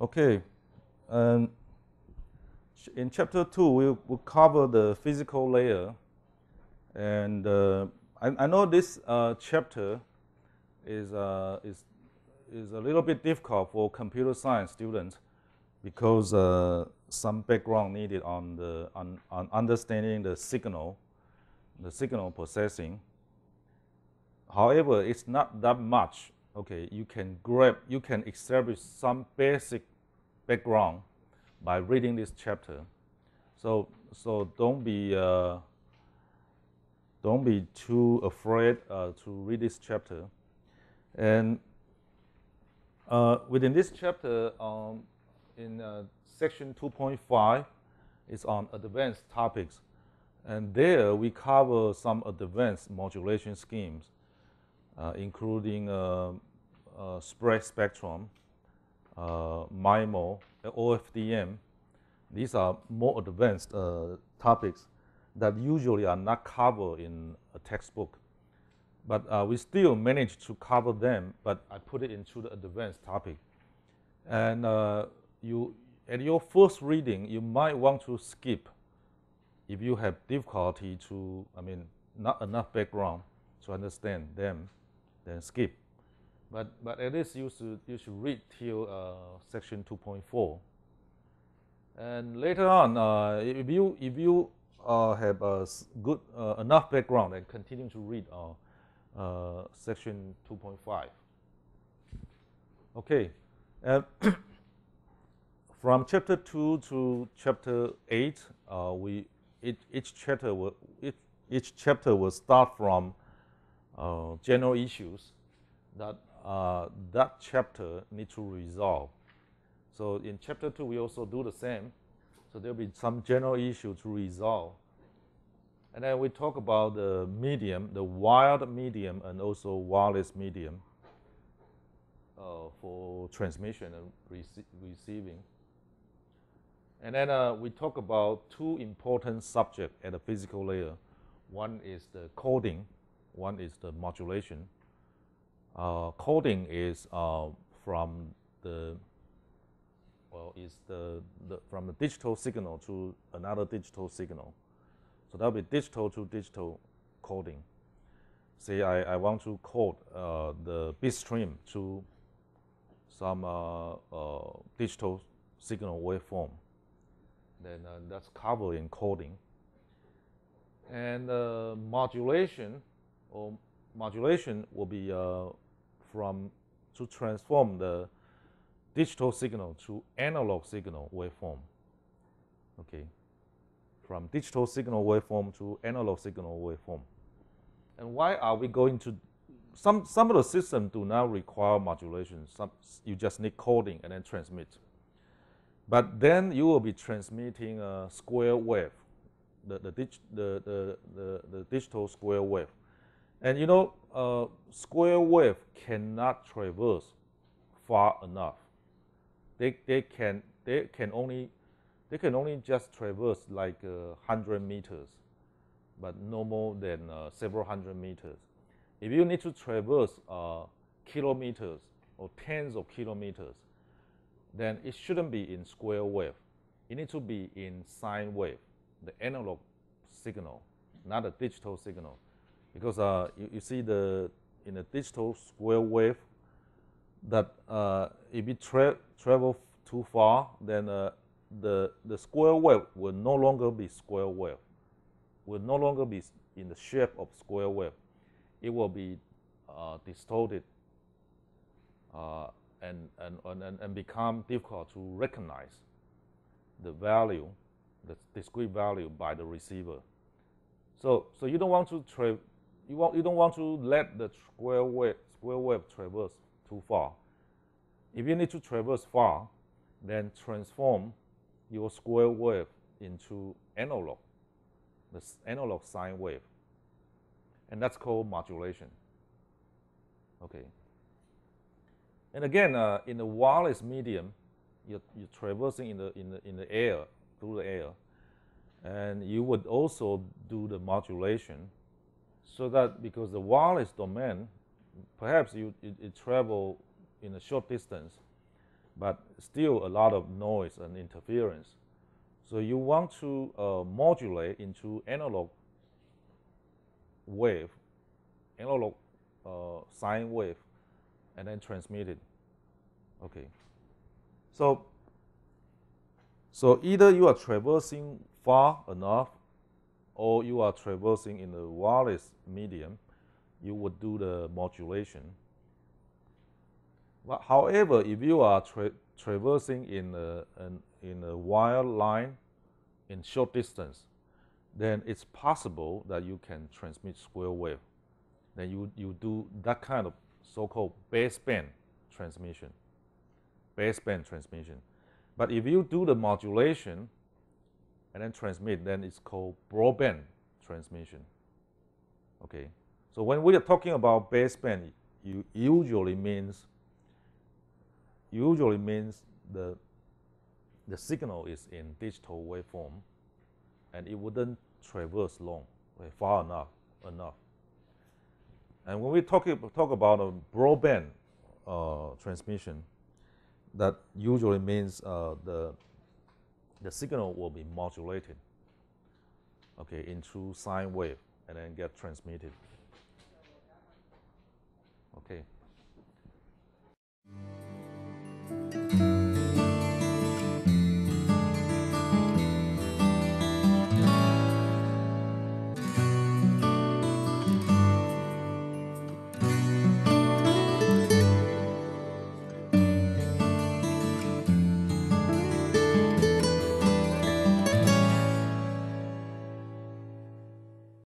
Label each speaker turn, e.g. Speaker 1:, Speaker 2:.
Speaker 1: Okay, and in chapter 2, we'll cover the physical layer. And I know this chapter is a little bit difficult for computer science students because some background needed on understanding the signal processing. However, it's not that much. Okay, you can establish some basic background by reading this chapter. So don't be too afraid to read this chapter. And within this chapter, in section 2.5, it's on advanced topics, and there we cover some advanced modulation schemes, including spread spectrum, MIMO, OFDM. These are more advanced topics that usually are not covered in a textbook. But we still managed to cover them, but I put it into the advanced topic. And at your first reading, you might want to skip if you have difficulty not enough background to understand them, then skip. But at least you should read till section 2.4. And later on, if you have good enough background, then continue to read section 2.5. Okay, and from chapter 2 to chapter 8, each chapter will start from general issues that chapter need to resolve. So in chapter 2, we also do the same. So there'll be some general issue to resolve. And then we talk about the medium, the wired medium, and also wireless medium for transmission and receiving. And then we talk about two important subjects at the physical layer. One is the coding, one is the modulation. Coding is from the digital signal to another digital signal. So that'll be digital to digital coding. Say I want to code the bit stream to some digital signal waveform. Then that's covered in coding. And modulation will be to transform the digital signal to analog signal waveform. Okay, from digital signal waveform to analog signal waveform. And why are we going to? Some of the systems do not require modulation. You just need coding and then transmit. But then you will be transmitting a square wave, the digital square wave. And you know, square wave cannot traverse far enough. They can only just traverse like 100 meters, but no more than several hundred meters. If you need to traverse kilometers or tens of kilometers, then it shouldn't be in square wave. It needs to be in sine wave, the analog signal, not a digital signal. Because you see in a digital square wave, that if it travel too far, then the square wave will no longer be square wave, will no longer be in the shape of square wave. It will be distorted and become difficult to recognize the value, the discrete value by the receiver. So you don't want to you don't want to let the square wave traverse too far. If you need to traverse far, then transform your square wave into analog, the analog sine wave. And that's called modulation. Okay. And again, in the wireless medium, you're traversing in the air, through the air. And you would also do the modulation, so that because the wireless domain, perhaps it travel in a short distance, but still a lot of noise and interference. So you want to modulate into analog wave, analog sine wave, and then transmit it. Okay. So either you are traversing far enough, or you are traversing in the wireless medium, you would do the modulation. But however, if you are traversing in a wire line in short distance, then it's possible that you can transmit square wave. Then you do that kind of so-called baseband transmission. Baseband transmission. But if you do the modulation and then transmit, then it's called broadband transmission. Okay. So when we are talking about baseband, you usually means the signal is in digital waveform, and it wouldn't traverse long, far enough. And when we talk about a broadband transmission, that usually means the signal will be modulated, okay, into sine wave and then get transmitted. Okay.